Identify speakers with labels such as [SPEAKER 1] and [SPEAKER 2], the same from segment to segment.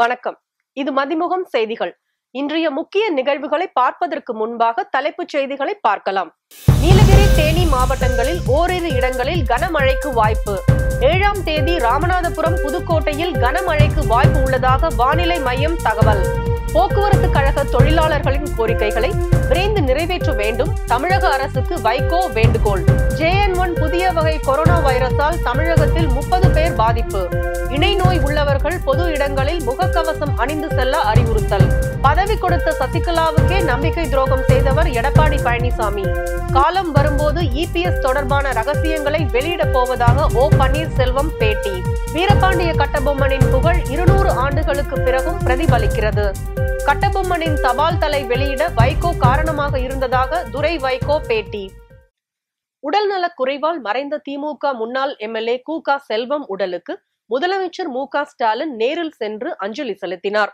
[SPEAKER 1] வணக்கம். இது மதிமுகம் செய்திகள். இன்றைய முக்கிய நிகழ்வுகளை பார்ப்பதற்கு முன்பாக தலைப்புச் செய்திகளை பார்க்கலாம். நீலகிரி, தேனி மாவட்டங்களில் ஓரிரு இடங்களில் கனமழைக்கு வாய்ப்பு. 7ஆம் தேதி ராமநாதபுரம், புதுக்கோட்டையில் கனமழைக்கு வாய்ப்பு உள்ளதாக வானிலை மையம் தகவல். போக்குவரத்து கழக தொழிலாளர்களின் கோரிக்கைகளை விரைந்து நிறைவேற்ற வேண்டும், தமிழக அரசுக்கு வைகோ வேண்டுகோள். JN1 புதிய வகை கொரோனா வைரஸால் தமிழகத்தில் 30 பேர் பாதிப்பு. இணை நோய் உள்ளவர்கள் பொது இடங்களில் முகக்கவசம் அணிந்து செல்ல அறிவுறுத்தல். பதவி கொடுத்த சசிகலாவுக்கே நம்பிக்கை துரோகம் செய்தவர் எடப்பாடி பழனிசாமி. காலம் வரும்போது EPS தொடர்பான ரகசியங்களை வெளியிடப் போவதாக O பன்னீர்செல்வம் பேட்டி. வீரபாண்டிய கட்டபொம்மனின் புகழ் 200 ஆண்டுகளுக்கு பிறகும் பிரதிபலிக்கிறது. கட்டபொம்மனின் தபால் தலை வெளியிட வைகோ காரணமாக இருந்ததாக துரை வைகோ பேட்டி. உடல்நலக் குறைவால் மறைந்த திமுக முன்னாள் MLA கு.க. செல்வம் உடலுக்கு முதலமைச்சர் மு.க. ஸ்டாலின் நேரில் சென்று அஞ்சலி செலுத்தினார்.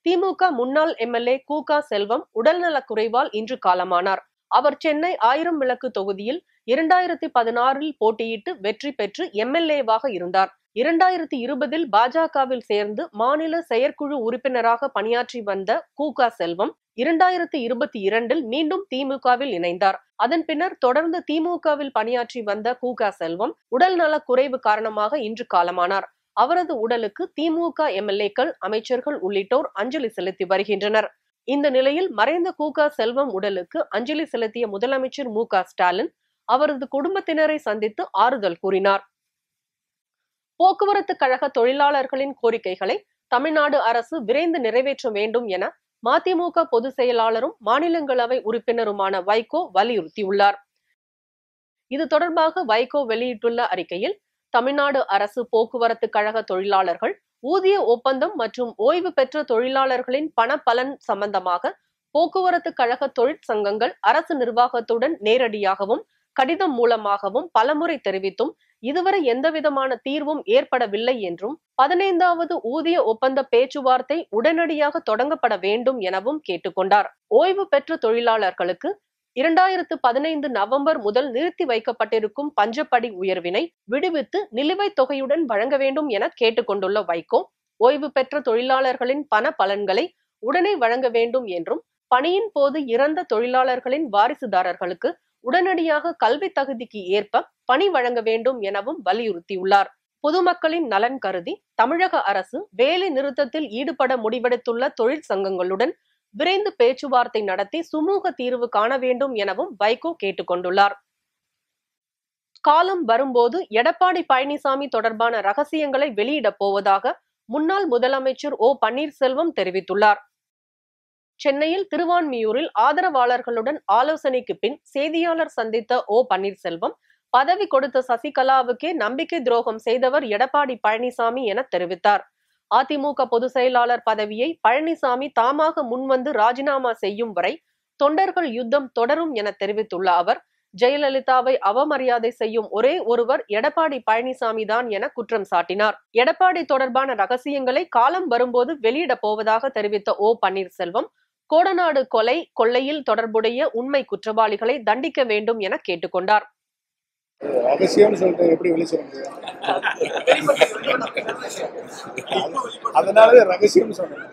[SPEAKER 1] திமுக முன்னாள் MLA கு.க. செல்வம் உடல்நலக் குறைவால் இன்று காலமானார். அவர் சென்னை 1000 விளக்கு தொகுதியில் 2016 போட்டியிட்டு வெற்றி பெற்று MLA-வாக இருந்தார். 2020 பாஜகவில் சேர்ந்து மாநில செயற்குழு உறுப்பினராக பணியாற்றி வந்த கு.க. செல்வம் 2022 மீண்டும் திமுகவில் இணைந்தார். அதன் பின்னர் தொடர்ந்து திமுகவில் பணியாற்றி வந்த கு.க. செல்வம் உடல் நலக் குறைவு காரணமாக இன்று காலமானார். அவரது உடலுக்கு திமுக MLA-க்கள், அமைச்சர்கள் உள்ளிட்டோர் அஞ்சலி செலுத்தி வருகின்றனர். இந்த நிலையில் மறைந்த கு.க. செல்வம் உடலுக்கு அஞ்சலி செலுத்திய முதலமைச்சர் மு.க. ஸ்டாலின் அவரது குடும்பத்தினரை சந்தித்து ஆறுதல் கூறினார். போக்குவரத்து கழக தொழிலாளர்களின் கோரிக்கைகளை தமிழ்நாடு அரசு விரைந்து நிறைவேற்ற வேண்டும் என மதிமுக பொதுச் செயலாளரும் மாநிலங்களவை உறுப்பினருமான வைகோ வலியுறுத்தியுள்ளார். இது தொடர்பாக வைகோ வெளியிட்டுள்ள அறிக்கையில், தமிழ்நாடு அரசு போக்குவரத்து கழக தொழிலாளர்கள் ஊதிய ஒப்பந்தம் மற்றும் ஓய்வு பெற்ற தொழிலாளர்களின் பண பலன் சம்பந்தமாக போக்குவரத்து கழக தொழிற்சங்கங்கள் அரசு நிர்வாகத்துடன் நேரடியாகவும் கடிதம் மூலமாகவும் பலமுறை தெரிவித்தும் இதுவரை எந்தவிதமான தீர்வும் ஏற்படவில்லை என்றும் 15வது ஊதிய ஒப்பந்த பேச்சுவார்த்தை உடனடியாக தொடங்கப்பட வேண்டும் எனவும் கேட்டுக்கொண்டார். ஓய்வு பெற்ற தொழிலாளர்களுக்கு 2015 நவம்பர் முதல் நிறுத்தி வைக்கப்பட்டிருக்கும் பஞ்சப்படி உயர்வினை விடுவித்து நிலுவைத் தொகையுடன் வழங்க வேண்டும் என கேட்டுக்கொண்டுள்ள வைகோ, ஓய்வு பெற்ற தொழிலாளர்களின் பண பலன்களை உடனே வழங்க வேண்டும் என்றும், பணியின் போது இறந்த தொழிலாளர்களின் வாரிசுதாரர்களுக்கு உடனடியாக கல்வி தகுதிக்கு ஏற்ப பணி வழங்க வேண்டும் எனவும் வலியுறுத்தியுள்ளார். பொதுமக்களின் நலன் கருதி தமிழக அரசு வேலை நிறுத்தத்தில் ஈடுபட முடிவெடுத்துள்ள தொழிற்சங்கங்களுடன் விரைந்து பேச்சுவார்த்தை நடத்தி சுமூக தீர்வு காண வேண்டும் எனவும் வைகோ கேட்டுக்கொண்டுள்ளார். காலம் வரும்போது எடப்பாடி பழனிசாமி தொடர்பான ரகசியங்களை வெளியிடப் போவதாக முன்னாள் முதலமைச்சர் O பன்னீர்செல்வம் தெரிவித்துள்ளார். சென்னையில் திருவான்மியூரில் ஆதரவாளர்களுடன் ஆலோசனைக்கு பின் செய்தியாளர் சந்தித்த O பன்னீர்செல்வம், பதவி கொடுத்த சசிகலாவுக்கே நம்பிக்கை துரோகம் செய்தவர் எடப்பாடி பழனிசாமி என தெரிவித்தார். அதிமுக பொதுச் செயலாளர் பதவியை பழனிசாமி தாமாக முன்வந்து ராஜினாமா செய்யும் வரை தொண்டர்கள் யுத்தம் தொடரும் என தெரிவித்துள்ள அவர், ஜெயலலிதாவை அவமரியாதை செய்யும் ஒரே ஒருவர் எடப்பாடி பழனிசாமி தான் என குற்றம் சாட்டினார். எடப்பாடி தொடர்பான ரகசியங்களை காலம் வரும்போது வெளியிடப் போவதாக தெரிவித்த O பன்னீர்செல்வம், கோடநாடு கொலை கொள்ளையில் தொடர்புடைய உண்மை குற்றவாளிகளை தண்டிக்க வேண்டும் என கேட்டுக்கொண்டார்.
[SPEAKER 2] ரகசியம் சொல்லிட்டு எப்படி வெளியே சொல்ல முடியும்? அதனால ரகசியம் சொல்றேன்.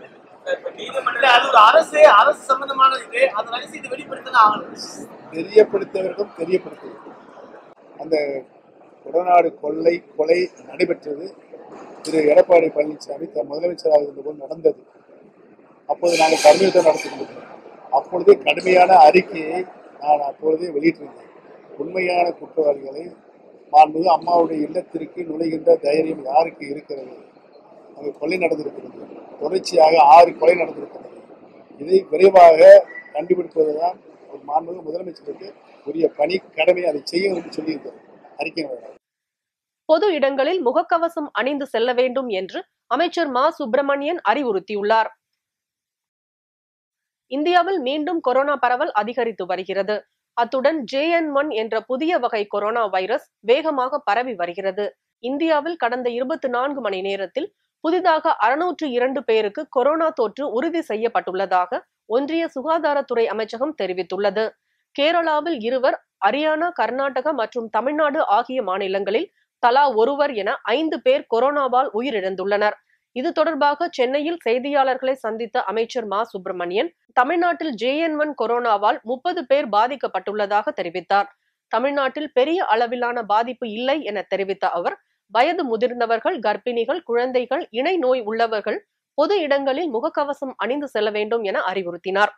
[SPEAKER 2] தெரியப்படுத்தவர்களும் தெரியப்படுத்துவது. அந்த கொடநாடு கொலை நடைபெற்றது திரு எடப்பாடி பழனிசாமி முதலமைச்சராக இருந்தபோது நடந்தது. அப்போது நாங்கள் கடுமையுடன் நடத்தி கொண்டிருந்தோம். அப்பொழுதே கடுமையான அறிக்கையை நான் அப்பொழுதே வெளியிட்டிருந்தேன். உண்மையான குற்றவாளிகளை மாண்புமிகு அம்மாவுடைய இல்லத்திற்கு நுழைகின்ற தைரியம் யாருக்கு இருக்கிறது? அங்கு கொலை நடந்திருக்கிறது. தொடர்ச்சியாக 6 கொலை நடந்திருக்கிறது. இதை விரைவாக கண்டுபிடிப்பதுதான் ஒரு மாண்புமிகு முதலமைச்சருக்கு உரிய பணி, கடமை. அதை செய்யும் என்று சொல்லியிருக்கிறது அறிக்கை.
[SPEAKER 1] பொது இடங்களில் முகக்கவசம் அணிந்து செல்ல வேண்டும் என்று அமைச்சர் மா. சுப்பிரமணியன் அறிவுறுத்தியுள்ளார். இந்தியாவில் மீண்டும் கொரோனா பரவல் அதிகரித்து வருகிறது. அத்துடன் JN1 என்ற புதிய வகை கொரோனா வைரஸ் வேகமாக பரவி வருகிறது. இந்தியாவில் கடந்த 24 மணி நேரத்தில் புதிதாக 602 பேருக்கு கொரோனா தொற்று உறுதி செய்யப்பட்டுள்ளதாக ஒன்றிய சுகாதாரத்துறை அமைச்சகம் தெரிவித்துள்ளது. கேரளாவில் 2, ஹரியானா, கர்நாடகா மற்றும் தமிழ்நாடு ஆகிய மாநிலங்களில் தலா ஒருவர் என 5 பேர் கொரோனாவால் உயிரிழந்துள்ளனர். இது தொடர்பாக சென்னையில் செய்தியாளர்களை சந்தித்த அமைச்சர் மா சுப்பிரமணியன், தமிழ்நாட்டில் JN1 கொரோனாவால் 30 பேர் பாதிக்கப்பட்டுள்ளதாக தெரிவித்தார். தமிழ்நாட்டில் பெரிய அளவிலான பாதிப்பு இல்லை என தெரிவித்த அவர், வயது முதிர்ந்தவர்கள், கர்ப்பிணிகள், குழந்தைகள், இணை நோய் உள்ளவர்கள் பொது இடங்களில் முகக்கவசம் அணிந்து செல்ல வேண்டும் என அறிவுறுத்தினார்.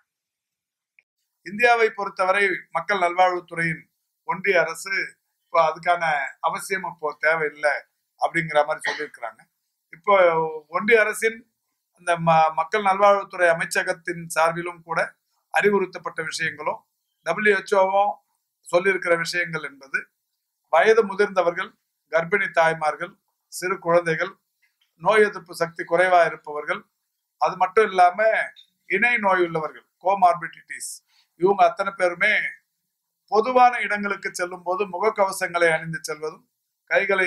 [SPEAKER 3] இந்தியாவை பொறுத்தவரை மக்கள் நல்வாழ்வுத்துறையின் ஒன்றிய அரசு இப்போ அதுக்கான அவசியம் இப்போ தேவையில்லை அப்படிங்கிற மாதிரி சொல்லியிருக்கிறாங்க. இப்போ ஒன்றிய அரசின் அந்த மக்கள் நல்வாழ்வுத்துறை அமைச்சகத்தின் சார்பிலும் கூட அறிவுறுத்தப்பட்ட விஷயங்களும் WHO சொல்லியிருக்கிற விஷயங்கள் என்பது, வயது முதிர்ந்தவர்கள், கர்ப்பிணி தாய்மார்கள், சிறு குழந்தைகள், நோய் எதிர்ப்பு சக்தி குறைவா இருப்பவர்கள், அது மட்டும் இல்லாம இணை நோய் உள்ளவர்கள், கோமார்பிடிட்டிஸ், இவங்க அத்தனை பேருமே பொதுவான இடங்களுக்கு செல்லும் போது முகக்கவசங்களை அணிந்து செல்வதும், கைகளை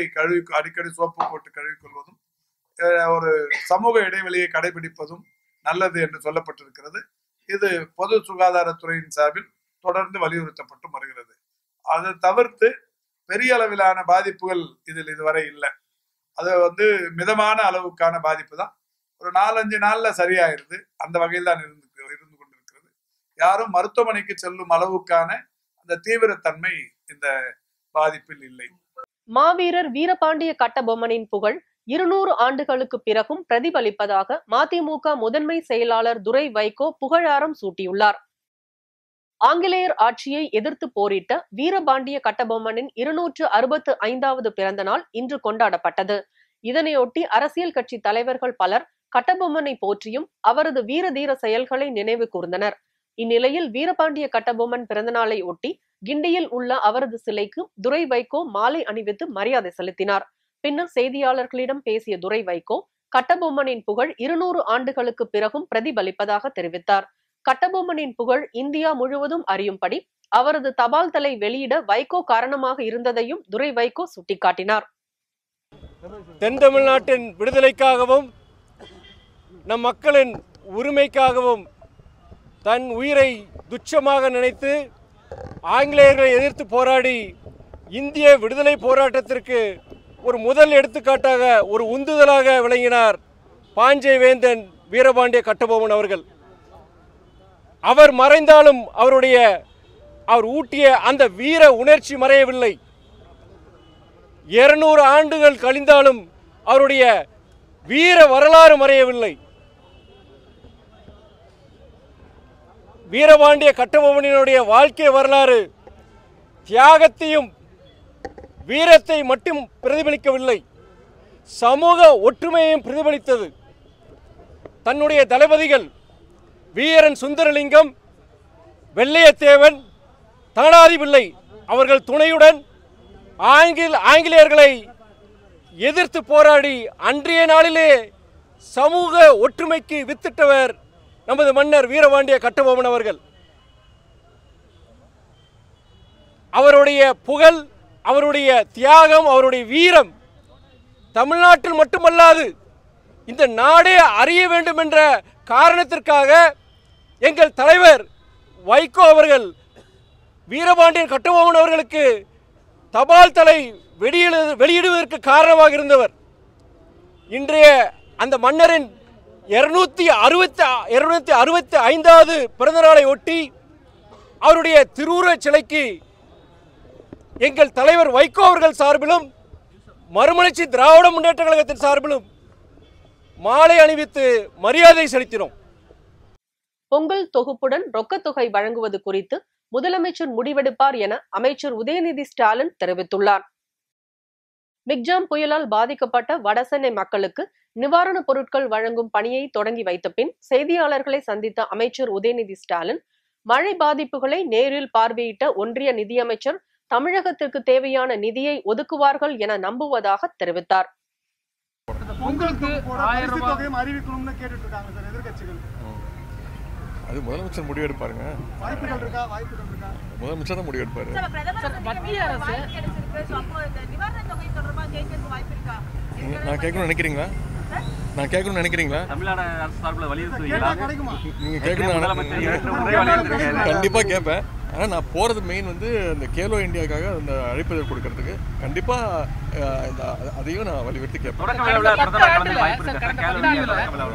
[SPEAKER 3] அடிக்கடி சோப்பு போட்டு கழுவிக்கொள்வதும், ஒரு சமூக இடைவெளியை கடைபிடிப்பதும் நல்லது என்று சொல்லப்பட்டிருக்கிறது. இது பொது சுகாதாரத்துறையின் சார்பில் தொடர்ந்து வலியுறுத்தப்பட்டு வருகிறது. அதை தவிர்த்து பெரிய அளவிலான பாதிப்புகள் இதில் இதுவரை இல்லை. அது மிதமான அளவுக்கான பாதிப்பு தான். ஒரு 4-5 நாள்ல சரியாயிருது. அந்த வகையில் தான் இருந்து கொண்டிருக்கிறது. யாரும் மருத்துவமனைக்கு செல்லும் அளவுக்கான அந்த தீவிரத்தன்மை இந்த பாதிப்பில் இல்லை.
[SPEAKER 1] மாவீரர் வீரபாண்டிய கட்டபொம்மனின் புகழ் 200 ஆண்டுகளுக்கு பிறகும் பிரதிபலிப்பதாக மதிமுக முதன்மை செயலாளர் துரை வைகோ புகழாரம் சூட்டியுள்ளார். ஆங்கிலேயர் ஆட்சியை எதிர்த்து போரிட்ட வீரபாண்டிய கட்டபொம்மனின் 265வது பிறந்த நாள் இன்று கொண்டாடப்பட்டது. இதனையொட்டி அரசியல் கட்சி தலைவர்கள் பலர் கட்டபொம்மனை போற்றியும் அவரது வீர தீர செயல்களை நினைவு கூர்ந்தனர். இந்நிலையில் வீரபாண்டிய கட்டபொம்மன் பிறந்தநாளை ஒட்டி கிண்டியில் உள்ள அவரது சிலைக்கு துரை வைகோ மாலை அணிவித்து மரியாதை செலுத்தினார். பின்னர் செய்தியாளர்களிடம் பேசிய துரை வைகோ, கட்டபொம்மனின் புகழ் 200 ஆண்டுகளுக்கு பிறகும் பிரதிபலிப்பதாக தெரிவித்தார். கட்டபொம்மனின் புகழ் இந்தியா முழுவதும் அறியும்படி அவரது தபால் தலை வெளியிட வைகோ காரணமாக இருந்ததையும் துரை வைகோ சுட்டிக்காட்டினார்.
[SPEAKER 4] தென் தமிழ்நாட்டின் விடுதலைக்காகவும் நம் மக்களின் உரிமைக்காகவும் தன் உயிரை துச்சமாக நினைத்து ஆங்கிலேயர்களை எதிர்த்து போராடி இந்திய விடுதலை போராட்டத்திற்கு ஒரு முதல் எடுத்துக்காட்டாக, ஒரு உந்துதலாக விளங்கினார் பாஞ்சை வேந்தன் வீரபாண்டிய கட்டபொம்மன் அவர்கள். அவர் மறைந்தாலும் அவர் ஊட்டிய அந்த வீர உணர்ச்சி மறையவில்லை. 200 ஆண்டுகள் கழிந்தாலும் அவருடைய வீர வரலாறு மறையவில்லை. வீரபாண்டிய கட்டபொம்மனினுடைய வாழ்க்கை வரலாறு தியாகத்தையும் வீரத்தை மட்டும் பிரதிபலிக்கவில்லை, சமூக ஒற்றுமையையும் பிரதிபலித்தது. தன்னுடைய தளபதிகள் வீரன் சுந்தரலிங்கம், வெள்ளையத்தேவன், தானாதி பிள்ளை அவர்கள் துணையுடன் ஆங்கிலேயர்களை எதிர்த்து போராடி அன்றைய நாளிலே சமூக ஒற்றுமைக்கு வித்திட்டவர் நமது மன்னர் வீரபாண்டிய கட்டபொம்மன் அவர்கள். அவருடைய புகழ், அவருடைய தியாகம், அவருடைய வீரம் தமிழ்நாட்டில் மட்டுமல்லாது இந்த நாடே அறிய வேண்டும் என்ற காரணத்திற்காக எங்கள் தலைவர் வைகோ அவர்கள் வீரபாண்டியன் கட்டபொம்மன் அவர்களுக்கு தபால் தலை வெளியிடுவதற்கு காரணமாக இருந்தவர். இன்றைய அந்த மன்னரின் 265வது பிறந்த நாளை ஒட்டி அவருடைய திருவுருவச் சிலைக்கு எங்கள் தலைவர் வைகோ அவர்கள் சார்பிலும் மறுமலர்ச்சி திராவிட முன்னேற்ற கழகத்தின் சார்பிலும் மாலை அணிவித்து மரியாதை செலுத்தினோம்.
[SPEAKER 1] பொங்கல் தொகுப்புடன் ரொக்கத்தொகை வழங்குவது குறித்து முதலமைச்சர் முடிவெடுப்பார் என அமைச்சர் உதயநிதி ஸ்டாலின் தெரிவித்துள்ளார். மிக்ஜாம் புயலால் பாதிக்கப்பட்ட வடசென்னை மக்களுக்கு நிவாரணப் பொருட்கள் வழங்கும் பணியை தொடங்கி வைத்த பின் செய்தியாளர்களை சந்தித்த அமைச்சர் உதயநிதி ஸ்டாலின், மழை பாதிப்புகளை நேரில் பார்வையிட்ட ஒன்றிய நிதியமைச்சர் தமிழகத்திற்கு தேவையான நிதியை ஒதுக்குவார்கள் என நம்புவதாக தெரிவித்தார்.
[SPEAKER 5] அது முதலமைச்சர் முடிவெடுப்பாருங்க. முதலமைச்சர் தான் முடிவெடுப்பாரு. நான் கேட்கணும்னு நினைக்கிறீங்களா?
[SPEAKER 6] தமிழ்நாடு அரசு சார்பில் வலியுறுத்துவீங்களா?
[SPEAKER 5] நீங்க கேட்கணும், கண்டிப்பா கேட்பேன். ஆனால் நான் போகிறது மெயின் வந்து இந்த கேலோ இந்தியாவுக்காக அந்த அழைப்புதல் கொடுக்கறதுக்கு கண்டிப்பாக அதையும் நான் வலியுறுத்தி கேட்பேன்.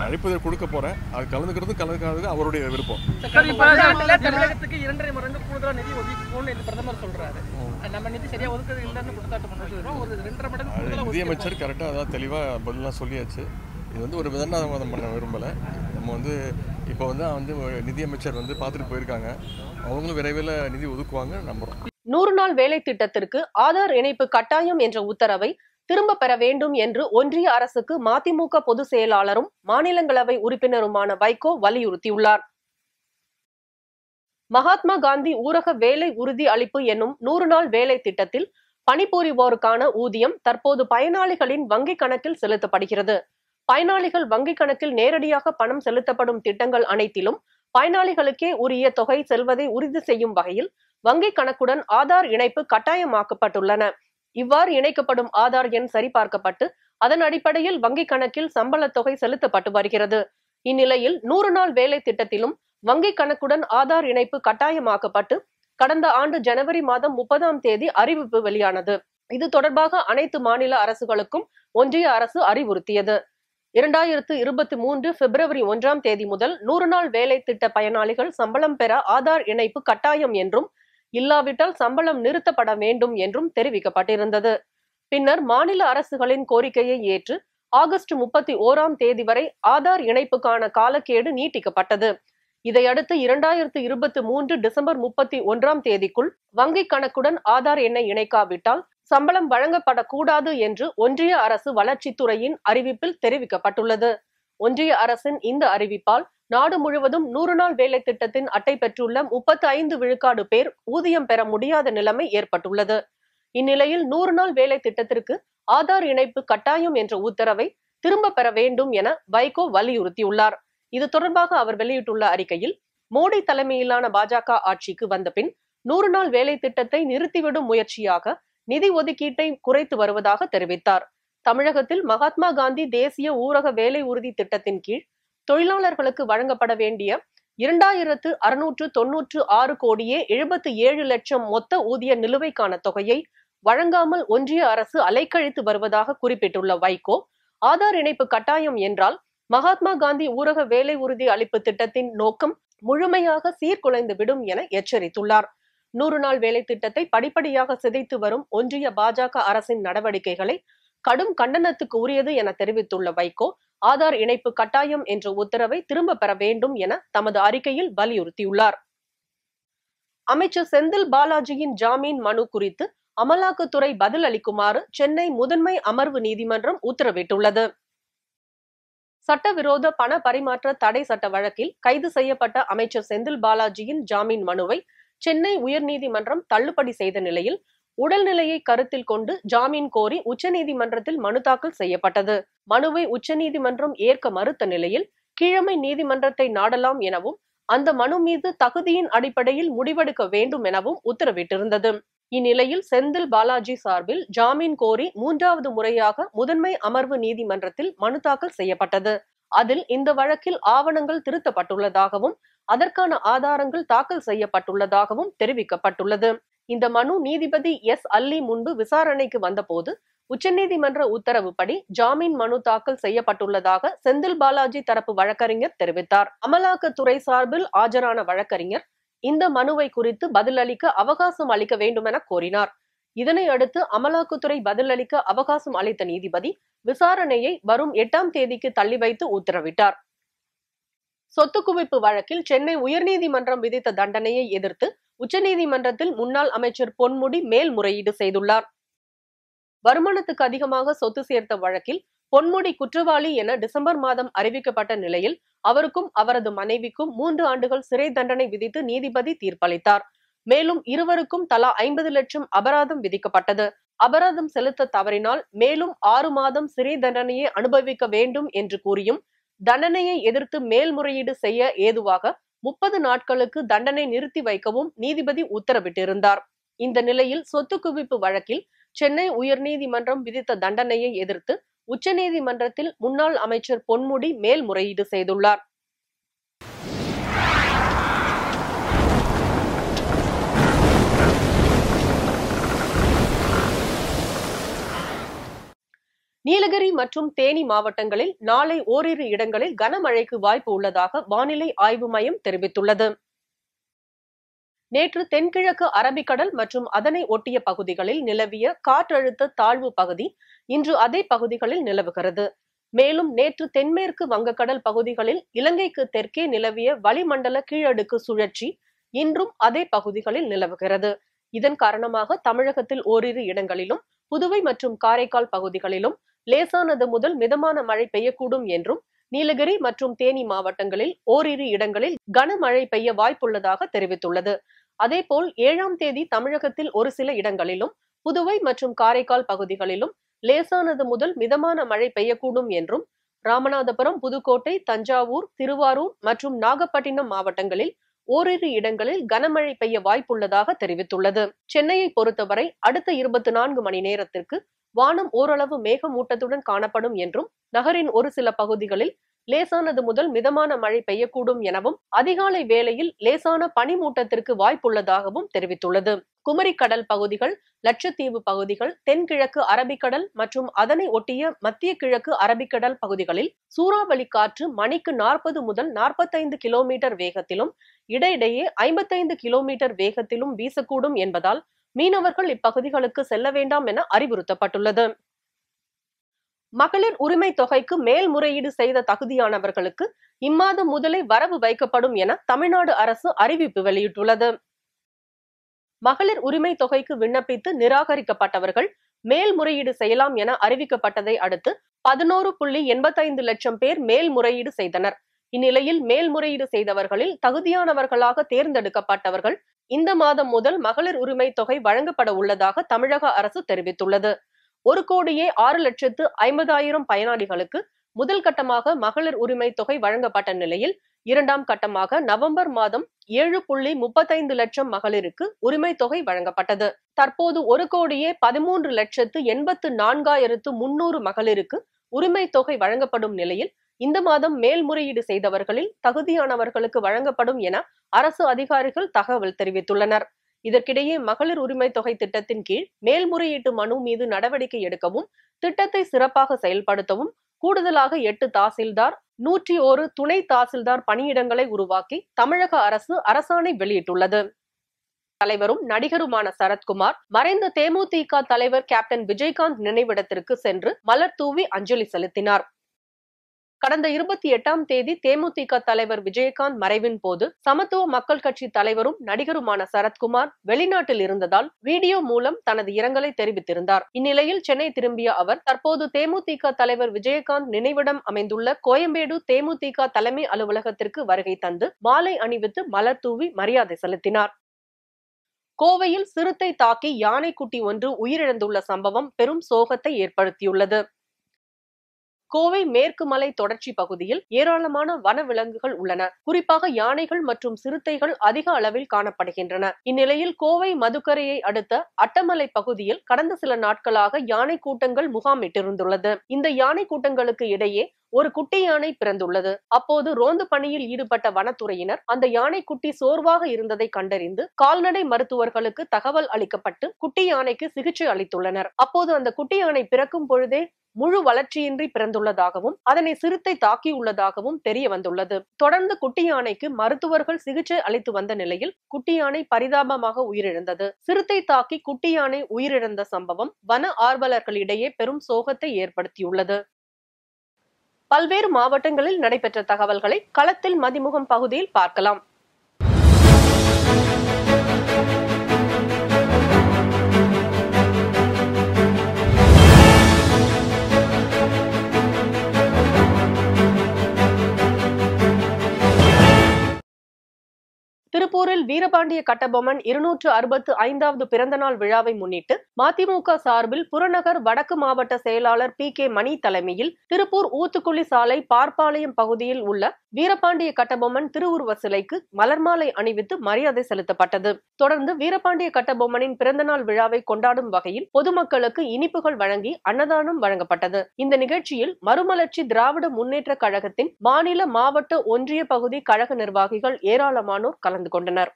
[SPEAKER 5] அழைப்புதல் கொடுக்க போகிறேன், அது கலந்துக்காதது அவருடைய விருப்பம்.
[SPEAKER 6] தமிழகத்துக்கு 2.5 மடங்கு கூடுதலாக நிதி ஒதுக்கணும்னு பிரதமர் சொல்றாரு. நம்ம நிதி சரியா ஒதுக்குறது இல்லைன்னு குற்றச்சாட்டு பண்ணிருக்கோம். ஒரு 2.5 மடங்கு
[SPEAKER 5] நிதியமைச்சர் கரெக்டாக அதான் தெளிவாக பதிலாம் சொல்லியாச்சு. இது வந்து ஒரு விதண்டாவாதம் பண்ண விரும்பலை. நம்ம வந்து இப்போ வந்து நிதியமைச்சர் வந்து பார்த்துட்டு போயிருக்காங்க. அவங்களும் விரைவில் நிதி ஒதுக்குவாங்க நம்புறோம்.
[SPEAKER 1] 100 நாள் வேலை திட்டத்திற்கு ஆதார் இணைப்பு கட்டாயம் என்ற உத்தரவை திரும்ப பெற வேண்டும் என்று ஒன்றிய அரசுக்கு மதிமுக பொதுச் செயலாளரும் மாநிலங்களவை உறுப்பினருமான வைகோ வலியுறுத்தியுள்ளார். மகாத்மா காந்தி ஊரக வேலை உறுதி அளிப்பு என்னும் 100 நாள் வேலை திட்டத்தில் பணிபுரிவோருக்கான ஊதியம் தற்போது பயனாளிகளின் வங்கிக் கணக்கில் செலுத்தப்படுகிறது. பயனாளிகள் வங்கிக் கணக்கில் நேரடியாக பணம் செலுத்தப்படும் திட்டங்கள் அனைத்திலும் பயனாளிகளுக்கே உரிய தொகை செல்வதை உறுதி செய்யும் வகையில் வங்கிக் கணக்குடன் ஆதார் இணைப்பு கட்டாயமாக்கப்பட்டுள்ளன. இவ்வாறு இணைக்கப்படும் ஆதார் எண் சரிபார்க்கப்பட்டு அதன் அடிப்படையில் வங்கிக் கணக்கில் சம்பள தொகை செலுத்தப்பட்டு வருகிறது. இந்நிலையில் 100 நாள் வேலை திட்டத்திலும் வங்கிக் கணக்குடன் ஆதார் இணைப்பு கட்டாயமாக்கப்பட்டு கடந்த ஆண்டு ஜனவரி மாதம் 30ஆம் தேதி அறிவிப்பு வெளியானது. இது தொடர்பாக அனைத்து மாநில அரசுகளுக்கும் ஒன்றிய அரசு அறிவுறுத்தியது. 2023 பிப்ரவரி 1ஆம் தேதி முதல் 100 நாள் வேலை திட்ட பயனாளிகள் சம்பளம் பெற ஆதார் இணைப்பு கட்டாயம் என்றும் இல்லாவிட்டால் சம்பளம் நிறுத்தப்பட வேண்டும் என்றும் தெரிவிக்கப்பட்டிருந்தது. பின்னர் மாநில அரசுகளின் கோரிக்கையை ஏற்று ஆகஸ்ட் 31ஆம் தேதி வரை ஆதார் இணைப்புக்கான காலக்கெடு நீட்டிக்கப்பட்டது. இதையடுத்து 2023 டிசம்பர் 31ஆம் தேதிக்குள் வங்கிக் கணக்குடன் ஆதார் எண்ணை இணைக்காவிட்டால் சம்பளம் வழங்கப்படக்கூடாது என்று ஒன்றிய அரசு வளர்ச்சித்துறையின் அறிவிப்பில் தெரிவிக்கப்பட்டுள்ளது. ஒன்றிய அரசின் இந்த அறிவிப்பால் நாடு முழுவதும் 100 நாள் வேலை திட்டத்தின் அட்டை பெற்றுள்ள 35 விழுக்காடு பேர் ஊதியம் பெற முடியாத நிலைமை ஏற்பட்டுள்ளது. இந்நிலையில் 100 நாள் வேலை திட்டத்திற்கு ஆதார் இணைப்பு கட்டாயம் என்ற உத்தரவை திரும்ப பெற வேண்டும் என வைகோ வலியுறுத்தியுள்ளார். இது தொடர்பாக அவர் வெளியிட்டுள்ள அறிக்கையில், மோடி தலைமையிலான பாஜக ஆட்சிக்கு வந்த பின் 100 நாள் வேலை திட்டத்தை நிறுத்திவிடும் முயற்சியாக நிதி ஒதுக்கீட்டை குறைத்து வருவதாக தெரிவித்தார். தமிழகத்தில் மகாத்மா காந்தி தேசிய ஊரக வேலை உறுதி திட்டத்தின் கீழ் தொழிலாளர்களுக்கு வழங்கப்பட வேண்டிய 2696 கோடியே 77 லட்சம் மொத்த ஊதிய நிலுவைக்கான தொகையை வழங்காமல் ஒன்றிய அரசு அலைக்கழித்து வருவதாக குறிப்பிட்டுள்ள வைகோ, ஆதார் இணைப்பு கட்டாயம் என்றால் மகாத்மா காந்தி ஊரக வேலை உறுதி அளிப்பு திட்டத்தின் நோக்கம் முழுமையாக சீர்குலைந்து விடும் என எச்சரித்துள்ளார். 100 நாள் வேலை திட்டத்தை படிப்படியாக சிதைத்து வரும் ஒன்றிய பாஜக அரசின் நடவடிக்கைகளை கடும் கண்டனத்துக்கு உரியது என தெரிவித்துள்ள வைகோ, ஆதார் இணைப்பு கட்டாயம் என்ற உத்தரவை திரும்ப பெற வேண்டும் என தமது அறிக்கையில் வலியுறுத்தியுள்ளார். அமைச்சர் செந்தில் பாலாஜியின் ஜாமீன் மனு குறித்து அமலாக்கத்துறை பதில் அளிக்குமாறு சென்னை முதன்மை அமர்வு நீதிமன்றம் உத்தரவிட்டுள்ளது. சட்டவிரோத பண பரிமாற்ற தடை சட்ட வழக்கில் கைது செய்யப்பட்ட அமைச்சர் செந்தில் பாலாஜியின் ஜாமீன் மனுவை சென்னை உயர்நீதிமன்றம் தள்ளுபடி செய்த நிலையில் உடல்நிலையை கருத்தில் கொண்டு ஜாமீன் கோரி உச்சநீதிமன்றத்தில் மனு தாக்கல் செய்யப்பட்டது. மனுவை உச்சநீதிமன்றம் ஏற்க மறுத்த நிலையில் கீழமை நீதிமன்றத்தை நாடலாம் எனவும் அந்த மனு மீது தகுதியின் அடிப்படையில் முடிவெடுக்க வேண்டும் எனவும் உத்தரவிட்டிருந்தது. இந்நிலையில் செந்தில் பாலாஜி சார்பில் ஜாமீன் கோரி 3வது முறையாக முதன்மை அமர்வு நீதிமன்றத்தில் மனு தாக்கல் செய்யப்பட்டது. அதில் இந்த வழக்கில் ஆவணங்கள் திருத்தப்பட்டுள்ளதாகவும் அதற்கான ஆதாரங்கள் தாக்கல் செய்யப்பட்டுள்ளதாகவும் தெரிவிக்கப்பட்டுள்ளது. இந்த மனு நீதிபதி எஸ் அல்லி முன்பு விசாரணைக்கு வந்தபோது உச்சநீதிமன்ற உத்தரவுப்படி ஜாமீன் மனு தாக்கல் செய்யப்பட்டுள்ளதாக செந்தில் பாலாஜி தரப்பு வழக்கறிஞர் தெரிவித்தார். அமலாக்கத்துறை சார்பில் ஆஜரான வழக்கறிஞர் இந்த மனுவை குறித்து பதிலளிக்க அவகாசம் அளிக்க வேண்டுமென கோரினார். இதனை அடுத்து அமலாக்கத்துறை பதிலளிக்க அவகாசம் அளித்த நீதிபதி விசாரணையை வரும் 8ஆம் தேதிக்கு தள்ளி வைத்து உத்தரவிட்டார். சொத்து குவிப்பு வழக்கில் சென்னை உயர்நீதிமன்றம் விதித்த தண்டனையை எதிர்த்து உச்சநீதிமன்றத்தில் முன்னாள் அமைச்சர் பொன்முடி மேல்முறையீடு செய்துள்ளார். வருமானத்துக்கு அதிகமாக சொத்து சேர்த்த வழக்கில் பொன்முடி குற்றவாளி என டிசம்பர் மாதம் அறிவிக்கப்பட்ட நிலையில் அவருக்கும் அவரது மனைவிக்கும் 3 ஆண்டுகள் சிறை தண்டனை விதித்து நீதிபதி தீர்ப்பளித்தார். மேலும் இருவருக்கும் தலா 50 லட்சம் அபராதம் விதிக்கப்பட்டது. அபராதம் செலுத்த தவறினால் மேலும் 6 மாதம் சிறை தண்டனையை அனுபவிக்க வேண்டும் என்று கூறியும் தண்டனையை எதிர்த்து மேல்முறையீடு செய்ய ஏதுவாக 30 நாட்களுக்கு தண்டனை நிறுத்தி வைக்கவும் நீதிபதி உத்தரவிட்டிருந்தார். இந்த நிலையில் சொத்து குவிப்பு வழக்கில் சென்னை உயர்நீதிமன்றம் விதித்த தண்டனையை எதிர்த்து உச்சநீதிமன்றத்தில் முன்னாள் அமைச்சர் பொன்முடி மேல்முறையீடு செய்துள்ளார். மற்றும் தேனி மாவட்டங்களில் நாளை ஓரிரு இடங்களில் கனமழைக்கு வாய்ப்பு உள்ளதாக வானிலை ஆய்வு மையம் தெரிவித்துள்ளது. நேற்று தென்கிழக்கு அரபிக்கடல் மற்றும் அதனை ஒட்டிய பகுதிகளில் நிலவிய காற்றழுத்த தாழ்வு பகுதி இன்று அதே பகுதிகளில் நிலவுகிறது. மேலும் நேற்று தென்மேற்கு வங்கக்கடல் பகுதிகளில் இலங்கைக்கு தெற்கே நிலவிய வளிமண்டல கீழடுக்கு சுழற்சி இன்றும் அதே பகுதிகளில் நிலவுகிறது. இதன் காரணமாக தமிழகத்தில் ஓரிரு இடங்களிலும் புதுவை மற்றும் காரைக்கால் பகுதிகளிலும் லேசானது முதல் மிதமான மழை பெய்யக்கூடும் என்றும் நீலகிரி மற்றும் தேனி மாவட்டங்களில் ஓரிரு இடங்களில் கனமழை பெய்ய வாய்ப்புள்ளதாக தெரிவித்துள்ளது. அதேபோல் 7ஆம் தேதி தமிழகத்தில் ஒரு சில இடங்களிலும் புதுவை மற்றும் காரைக்கால் பகுதிகளிலும் லேசானது முதல் மிதமான மழை பெய்யக்கூடும் என்றும் ராமநாதபுரம், புதுக்கோட்டை, தஞ்சாவூர், திருவாரூர் மற்றும் நாகப்பட்டினம் மாவட்டங்களில் ஓரிரு இடங்களில் கனமழை பெய்ய வாய்ப்புள்ளதாக தெரிவித்துள்ளது. சென்னையை பொறுத்தவரை அடுத்த 24 மணி நேரத்திற்கு வானம் ஓரளவு மேகமூட்டத்துடன் காணப்படும் என்றும் நகரின் ஒரு சில பகுதிகளில் லேசானது முதல் மிதமான மழை பெய்யக்கூடும் எனவும் அதிகாலை வேளையில் லேசான பனிமூட்டத்திற்கு வாய்ப்புள்ளதாகவும் தெரிவித்துள்ளது. குமரி கடல் பகுதிகள், லட்சத்தீவு பகுதிகள், தென்கிழக்கு அரபிக்கடல் மற்றும் அதனை ஒட்டிய மத்திய கிழக்கு அரபிக்கடல் பகுதிகளில் சூறாவளி காற்று மணிக்கு 40 முதல் 45 கிலோமீட்டர் வேகத்திலும் இடையிடையே 55 கிலோமீட்டர் வேகத்திலும் வீசக்கூடும் என்பதால் மீனவர்கள் இப்பகுதிகளுக்கு செல்ல வேண்டாம் என அறிவுறுத்தப்பட்டுள்ளது. மகளிர் உரிமை தொகைக்கு மேல்முறையீடு செய்த தகுதியானவர்களுக்கு இம்மாதம் முதலே வரவு வைக்கப்படும் என தமிழ்நாடு அரசு அறிவிப்பு வெளியிட்டுள்ளது. மகளிர் உரிமை தொகைக்கு விண்ணப்பித்து நிராகரிக்கப்பட்டவர்கள் மேல்முறையீடு செய்யலாம் என அறிவிக்கப்பட்டதை அடுத்து 11.85 லட்சம் பேர் மேல்முறையீடு செய்தனர். இந்நிலையில் மேல்முறையீடு செய்தவர்களில் தகுதியானவர்களாக தேர்ந்தெடுக்கப்பட்டவர்கள் இந்த மாதம் முதல் மகளிர் உரிமை தொகை வழங்கப்பட உள்ளதாக தமிழக அரசு தெரிவித்துள்ளது. 1,06,50,000 பயனாளிகளுக்கு முதல் கட்டமாக மகளிர் உரிமை தொகை வழங்கப்பட்ட நிலையில் 2ஆம் கட்டமாக நவம்பர் மாதம் 7.35 லட்சம் மகளிருக்கு உரிமை தொகை வழங்கப்பட்டது. தற்போது 1,13,84,300 மகளிருக்கு உரிமை தொகை வழங்கப்படும் நிலையில் இந்த மாதம் மேல்முறையீடு செய்தவர்களில் தகுதியானவர்களுக்கு வழங்கப்படும் என அரசு அதிகாரிகள் தகவல் தெரிவித்துள்ளனர். இதற்கிடையே மகளிர் உரிமை தொகை திட்டத்தின் கீழ் மேல்முறையீட்டு மனு மீது நடவடிக்கை எடுக்கவும் திட்டத்தை சிறப்பாக செயல்படுத்தவும் கூடுதலாக 8 தாசில்தார், 101 துணை தாசில்தார் பணியிடங்களை உருவாக்கி தமிழக அரசு அரசாணை வெளியிட்டுள்ளது. தலைவரும் நடிகருமான சரத்குமார் மறைந்த தேமுதிக தலைவர் கேப்டன் விஜயகாந்த் நினைவிடத்திற்கு சென்று மலர் தூவி அஞ்சலி செலுத்தினார். கடந்த 28ஆம் தேதி தேமுதிக தலைவர் விஜயகாந்த் மறைவின் போது சமத்துவ மக்கள் கட்சி தலைவரும் நடிகருமான சரத்குமார் வெளிநாட்டில் இருந்ததால் வீடியோ மூலம் தனது இரங்கலை தெரிவித்திருந்தார். இந்நிலையில் சென்னை திரும்பிய அவர் தற்போது தேமுதிக தலைவர் விஜயகாந்த் நினைவிடம் அமைந்துள்ள கோயம்பேடு தேமுதிக தலைமை அலுவலகத்திற்கு வருகை தந்து மாலை அணிவித்து மலர் தூவி மரியாதை செலுத்தினார். கோவையில் சிறுத்தை தாக்கி யானைக்குட்டி ஒன்று உயிரிழந்துள்ள சம்பவம் பெரும் சோகத்தை ஏற்படுத்தியுள்ளது. கோவை மேற்கு மலை தொடர்ச்சி பகுதியில் ஏராளமான வனவிலங்குகள் உள்ளன. குறிப்பாக யானைகள் மற்றும் சிறுத்தைகள் அதிக அளவில் காணப்படுகின்றன. இந்நிலையில் கோவை மதுக்கரையை அடுத்த அட்டமலை பகுதியில் கடந்த சில நாட்களாக யானை கூட்டங்கள் முகாமிட்டிருந்துள்ளது. இந்த யானை கூட்டங்களுக்கு இடையே ஒரு குட்டி யானை பிறந்துள்ளது. அப்போது ரோந்து பணியில் ஈடுபட்ட வனத்துறையினர் அந்த யானை குட்டி சோர்வாக இருந்ததை கண்டறிந்து கால்நடை மருத்துவர்களுக்கு தகவல் அளிக்கப்பட்டு குட்டி யானைக்கு சிகிச்சை அளித்துள்ளனர். அப்போது அந்த குட்டி யானை பிறக்கும் பொழுதே முழு வளர்ச்சியின்றி பிறந்துள்ளதாகவும் அதனை சிறுத்தை தாக்கியுள்ளதாகவும் தெரிய வந்துள்ளது. தொடர்ந்து குட்டி யானைக்கு மருத்துவர்கள் சிகிச்சை அளித்து வந்த நிலையில் குட்டி யானை பரிதாபமாக உயிரிழந்தது. சிறுத்தை தாக்கி குட்டி யானை உயிரிழந்த சம்பவம் வன ஆர்வலர்களிடையே பெரும் சோகத்தை ஏற்படுத்தியுள்ளது. பல்வேறு மாவட்டங்களில் நடைபெற்ற தகவல்களை களத்தில் மதிமுகம் பகுதியில் பார்க்கலாம். திருப்பூரில் வீரபாண்டிய கட்டபொம்மன் 265வது பிறந்தநாள் விழாவை முன்னிட்டு மதிமுக சார்பில் புறநகர் வடக்கு மாவட்ட செயலாளர் PK மணி தலைமையில் திருப்பூர் ஊத்துக்குளி சாலை பார்ப்பாளையம் பகுதியில் உள்ள வீரபாண்டிய கட்டபொம்மன் திருவுருவ சிலைக்கு மலர் மாலை அணிவித்து மரியாதை செலுத்தப்பட்டது. தொடர்ந்து வீரபாண்டிய கட்டபொம்மனின் பிறந்தநாள் விழாவை கொண்டாடும் வகையில் பொதுமக்களுக்கு இனிப்புகள் வழங்கி அன்னதானம் வழங்கப்பட்டது. இந்த நிகழ்ச்சியில் மறுமலர்ச்சி திராவிட முன்னேற்ற கழகத்தின் மாநில, மாவட்ட, ஒன்றிய பகுதி கழக நிர்வாகிகள் ஏராளமானோர் கலந்து கொண்டனர்.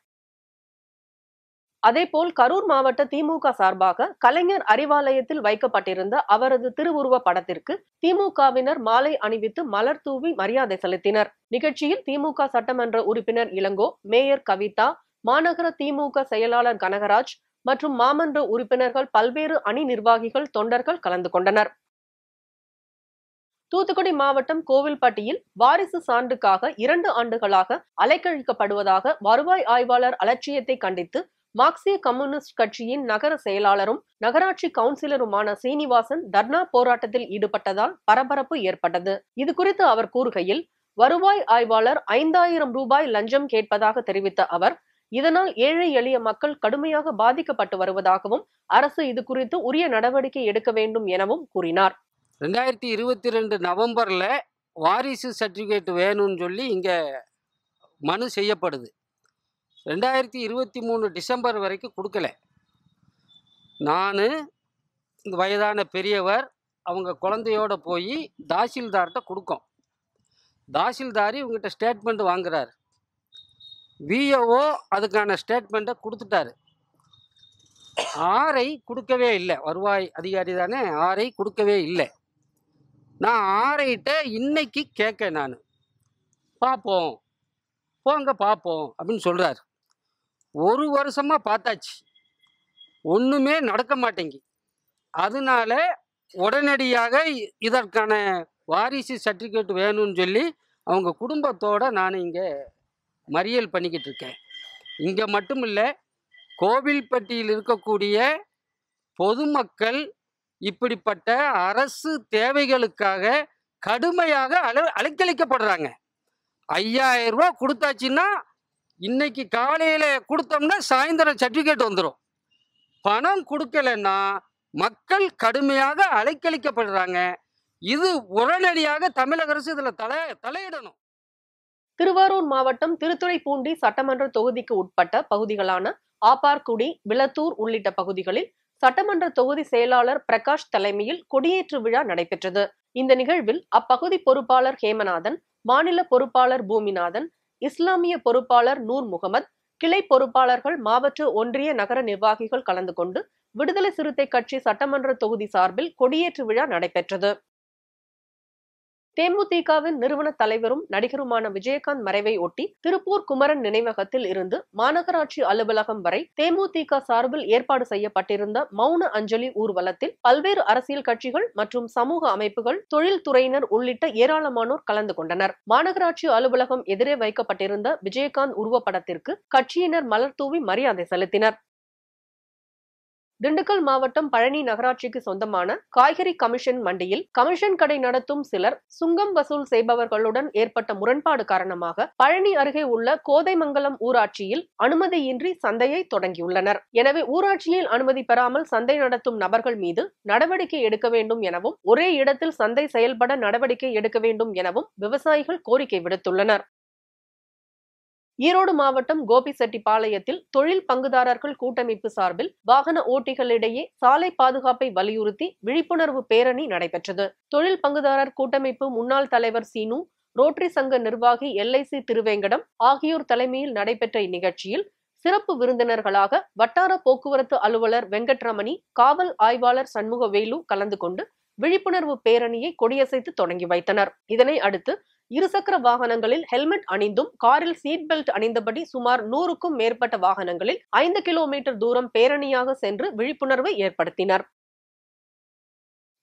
[SPEAKER 1] அதேபோல் கரூர் மாவட்ட திமுக சார்பாக கலைஞர் அறிவாலயத்தில் வைக்கப்பட்டிருந்த அவரது திருவுருவ படத்திற்கு திமுகவினர் மாலை அணிவித்து மலர் தூவி மரியாதை செலுத்தினர். நிகழ்ச்சியில் திமுக சட்டமன்ற உறுப்பினர் இளங்கோ, மேயர் கவிதா, மாநகர திமுக செயலாளர் கனகராஜ் மற்றும் மாமன்ற உறுப்பினர்கள், பல்வேறு அணி நிர்வாகிகள், தொண்டர்கள் கலந்து கொண்டனர். தூத்துக்குடி மாவட்டம் கோவில்பட்டியில் வாரிசு சான்றுக்காக 2 ஆண்டுகளாக அலைக்கழிக்கப்படுவதாக வருவாய் ஆய்வாளர் அலட்சியத்தை கண்டித்து மார்க்சிய கம்யூனிஸ்ட் கட்சியின் நகர செயலாளரும் நகராட்சி கவுன்சிலருமான சீனிவாசன் தர்ணா போராட்டத்தில் ஈடுபட்டதால் பரபரப்பு ஏற்பட்டது. இது குறித்து அவர் கூறுகையில், வருவாய் ஆய்வாளர் 5000 ரூபாய் லஞ்சம் கேட்பதாக தெரிவித்த அவர், இதனால் ஏழை எளிய மக்கள் கடுமையாக பாதிக்கப்பட்டு வருவதாகவும் அரசு இது குறித்து உரிய நடவடிக்கை எடுக்க வேண்டும் எனவும் கூறினார்.
[SPEAKER 7] 2022 நவம்பரில் வாரிசு சர்டிஃபிகேட் வேணும்னு சொல்லி இங்கே மனு செய்யப்படுது. 2023 டிசம்பர் வரைக்கும் கொடுக்கல. நான் இந்த வயதான பெரியவர் அவங்க குழந்தையோடு போய் தாசில்தார்கிட்ட கொடுக்கோம். தாசில்தார் இவங்ககிட்ட ஸ்டேட்மெண்ட் வாங்குறாரு. விஓஓ அதுக்கான ஸ்டேட்மெண்ட்டை கொடுத்துட்டாரு. ஆரை கொடுக்கவே இல்லை. வருவாய் அதிகாரி தானே, ஆரை கொடுக்கவே இல்லை. நான் ஆரைகிட்ட இன்னைக்கு கேட்க, நான் பார்ப்போம், போங்க பார்ப்போம் அப்படின்னு சொல்கிறார். 1 வருஷமாக பார்த்தாச்சு, ஒன்றுமே நடக்க மாட்டேங்கி. அதனால உடனடியாக இதற்கான வாரிசு சர்டிஃபிகேட் வேணும்னு சொல்லி அவங்க குடும்பத்தோடு நான் இங்கே மறியல் பண்ணிக்கிட்டு இருக்கேன். இங்கே மட்டும் இல்லை, கோவில்பட்டியில் இருக்கக்கூடிய பொதுமக்கள் இப்படிப்பட்ட அரசு தேவைகளுக்காக கடுமையாக அலைக்கழிக்கப்படுறாங்க. 5000 ரூபா கொடுத்தாச்சுன்னா இன்னைக்கு காலையில் கொடுத்தோம்னா சாயந்தரம் சர்டிஃபிகேட் வந்துடும். பணம் கொடுக்கலன்னா மக்கள் கடுமையாக அலைக்கழிக்கப்படுறாங்க. இது உடனடியாக தமிழக அரசு இதில் தலையிடணும்.
[SPEAKER 1] திருவாரூர் மாவட்டம் திருத்துறைப்பூண்டி சட்டமன்ற தொகுதிக்கு உட்பட்ட பகுதிகளான ஆப்பார்குடி, விளத்தூர் உள்ளிட்ட பகுதிகளில் சட்டமன்ற தொகுதி செயலாளர் பிரகாஷ் தலைமையில் கொடியேற்று விழா நடைபெற்றது. இந்த நிகழ்வில் அப்பகுதி பொறுப்பாளர் ஹேமநாதன், மாநில பொறுப்பாளர் பூமிநாதன், இஸ்லாமிய பொறுப்பாளர் நூர் முகமது, கிளை பொறுப்பாளர்கள், மாவட்ட ஒன்றிய நகர நிர்வாகிகள் கலந்து கொண்டு விடுதலை சிறுத்தை கட்சி சட்டமன்ற தொகுதி சார்பில் கொடியேற்று விழா நடைபெற்றது. தேமுதிகவின் நிறுவன தலைவரும் நடிகருமான விஜயகாந்த் மறைவை ஒட்டி திருப்பூர் குமரன் நினைவகத்தில் இருந்து மாநகராட்சி அலுவலகம் வரை தேமுதிக சார்பில் ஏற்பாடு செய்யப்பட்டிருந்த மௌன அஞ்சலி ஊர்வலத்தில் பல்வேறு அரசியல் கட்சிகள் மற்றும் சமூக அமைப்புகள், தொழில்துறையினர் உள்ளிட்ட ஏராளமானோர் கலந்து கொண்டனர். மாநகராட்சி அலுவலகம் எதிரே வைக்கப்பட்டிருந்த விஜயகாந்த் உருவப்படத்திற்கு கட்சியினர் மலர் தூவி மரியாதை செலுத்தினர். திண்டுக்கல் மாவட்டம் பழனி நகராட்சிக்கு சொந்தமான காய்கறி கமிஷன் மண்டியில் கமிஷன் கடை நடத்தும் சிலர் சுங்கம் வசூல் செய்பவர்களுடன் ஏற்பட்ட முரண்பாடு காரணமாக பழனி அருகே உள்ள கோதைமங்கலம் ஊராட்சியில் அனுமதியின்றி சந்தையை தொடங்கியுள்ளனர். எனவே ஊராட்சியில் அனுமதி பெறாமல் சந்தை நடத்தும் நபர்கள் மீது நடவடிக்கை எடுக்க வேண்டும் எனவும், ஒரே இடத்தில் சந்தை செயல்பட நடவடிக்கை எடுக்க வேண்டும் எனவும் விவசாயிகள் கோரிக்கை விடுத்துள்ளனர். ஈரோடு மாவட்டம் கோபிசெட்டிப்பாளையத்தில் தொழில் பங்குதாரர்கள் கூட்டமைப்பு சார்பில் வாகன ஓட்டிகளிடையே சாலை பாதுகாப்பை வலியுறுத்தி விழிப்புணர்வு பேரணி நடைபெற்றது. தொழில் பங்குதாரர் கூட்டமைப்பு முன்னாள் தலைவர் சீனு, ரோட்டரி சங்க நிர்வாகி LIC திருவேங்கடம் ஆகியோர் தலைமையில் நடைபெற்ற இந்நிகழ்ச்சியில் சிறப்பு விருந்தினர்களாக வட்டார போக்குவரத்து அலுவலர் வெங்கட்ரமணி, காவல் ஆய்வாளர் சண்முகவேலு கலந்து கொண்டு விழிப்புணர்வு பேரணியை கொடியசைத்து தொடங்கி வைத்தனர். இதனை அடுத்து இருசக்கர வாகனங்களில் ஹெல்மெட் அணிந்தும் காரில் சீட் பெல்ட் அணிந்தபடி சுமார் 100க்கும் மேற்பட்ட வாகனங்களில் 5 கிலோமீட்டர் தூரம் பேரணியாக சென்று விழிப்புணர்வை ஏற்படுத்தினர்.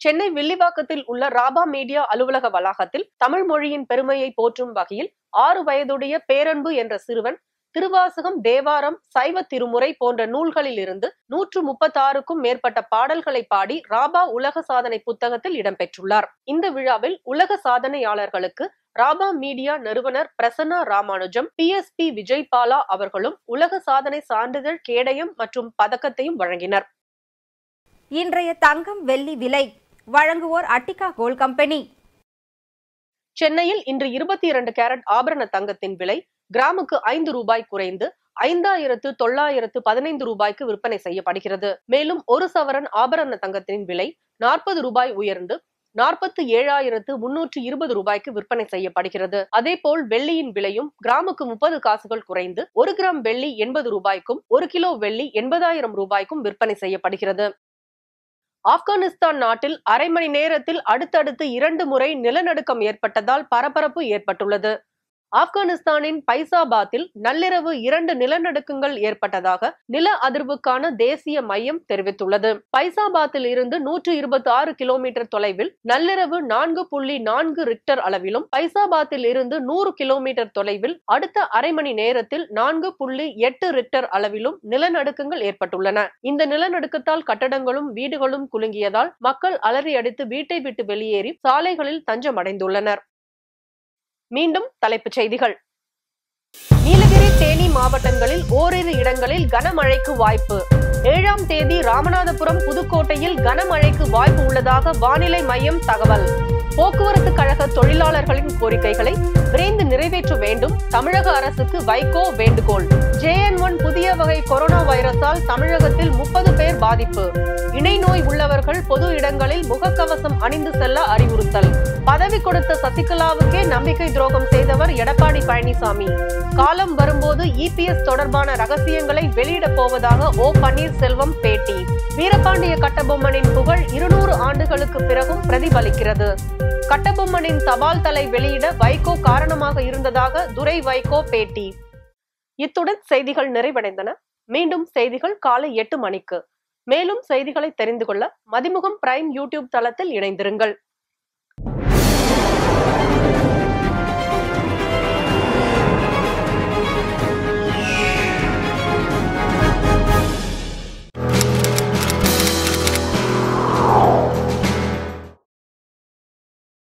[SPEAKER 1] சென்னை வில்லிவாக்கத்தில் உள்ள ராபா மீடியா அலுவலக வளாகத்தில் தமிழ் மொழியின் பெருமையை போற்றும் வகையில் 6 வயதுடைய பேரன்பு என்ற சிறுவன் திருவாசகம், தேவாரம், சைவ திருமுறை போன்ற நூல்களில் இருந்து 136க்கும் மேற்பட்ட பாடல்களை பாடி ராபா உலக சாதனை புத்தகத்தில் இடம்பெற்றுள்ளார். இந்த விழாவில் உலக சாதனையாளர்களுக்கு ராபா மீடியா நிறுவனர் பிரசன்னா ராமானுஜம், PSP விஜய்பாலா அவர்களும் உலக சாதனை சான்றிதழ், கேடயம் மற்றும் பதக்கத்தையும் வழங்கினர்.
[SPEAKER 8] இன்றைய தங்கம் வெள்ளி விலை வழங்குவோர் அட்டிகா கோல்ட் கம்பெனி.
[SPEAKER 1] சென்னையில் இன்று 22 கேரட் ஆபரண தங்கத்தின் விலை கிராமுக்கு 5 ரூபாய் குறைந்து 5915 ரூபாய்க்கு விற்பனை செய்யப்படுகிறது. மேலும் 1 சவரன் ஆபரண தங்கத்தின் விலை 40 ரூபாய் உயர்ந்து 47,320 ரூபாய்க்கு விற்பனை செய்யப்படுகிறது. அதேபோல் வெள்ளியின் விலையும் கிராமுக்கு 30 காசுகள் குறைந்து 1 கிராம் வெள்ளி 80 ரூபாய்க்கும் 1 கிலோ வெள்ளி 80,000 ரூபாய்க்கும் விற்பனை செய்யப்படுகிறது. ஆப்கானிஸ்தான் நாட்டில் அரை மணி நேரத்தில் அடுத்தடுத்து 2 முறை நிலநடுக்கம் ஏற்பட்டதால் பரபரப்பு ஏற்பட்டுள்ளது. ஆப்கானிஸ்தானின் பைசாபாத்தில் நள்ளிரவு 2 நிலநடுக்கங்கள் ஏற்பட்டதாக நில அதிர்வுக்கான தேசிய மையம் தெரிவித்துள்ளது. பைசாபாத்தில் இருந்து 126 கிலோமீட்டர் தொலைவில் நள்ளிரவு 4.4 ரிக்டர் அளவிலும், பைசாபாத்தில் இருந்து 100 கிலோமீட்டர் தொலைவில் அடுத்த அரை மணி நேரத்தில் 4.8 ரிக்டர் அளவிலும் நிலநடுக்கங்கள் ஏற்பட்டுள்ளன. இந்த நிலநடுக்கத்தால் கட்டடங்களும் வீடுகளும் குலுங்கியதால் மக்கள் அலறி அடித்து வீட்டை விட்டு வெளியேறி சாலைகளில் தஞ்சமடைந்துள்ளனர். மீண்டும் தலைப்புச் செய்திகள். நீலகிரி, தேனி மாவட்டங்களில் ஓரிரு இடங்களில் கனமழைக்கு வாய்ப்பு. 7ஆம் தேதி ராமநாதபுரம், புதுக்கோட்டையில் கனமழைக்கு வாய்ப்பு உள்ளதாக வானிலை மையம் தகவல். போக்குவரத்து கழக தொழிலாளர்களின் கோரிக்கைகளை விரைந்து நிறைவேற்ற வேண்டும், தமிழக அரசுக்கு வைகோ வேண்டுகோள். JN1 புதிய வகை கொரோனா வைரஸால் தமிழகத்தில் 30 பேர் பாதிப்பு. இணை நோய் உள்ளவர்கள் பொது இடங்களில் முகக்கவசம் அணிந்து செல்ல அறிவுறுத்தல். பதவி கொடுத்த சசிகலாவுக்கே நம்பிக்கை துரோகம் செய்தவர் எடப்பாடி பழனிசாமி. காலம் வரும்போது EPS தொடர்பான ரகசியங்களை வெளியிடப் போவதாக O பன்னீர்செல்வம் பேட்டி. வீரபாண்டிய கட்டபொம்மனின் புகழ் 200 ஆண்டுகளுக்கு பிறகும் பிரதிபலிக்கிறது. கட்டபொம்மனின் தபால் தலை வெளியிட வைகோ காரணமாக இருந்ததாக துரை வைகோ பேட்டி. இத்துடன் செய்திகள் நிறைவடைந்தன. மீண்டும் செய்திகள் காலை 8 மணிக்கு. மேலும் செய்திகளை தெரிந்து கொள்ள மதிமுகம் பிரைம் யூடியூப் தளத்தில் இணைந்திருங்கள்.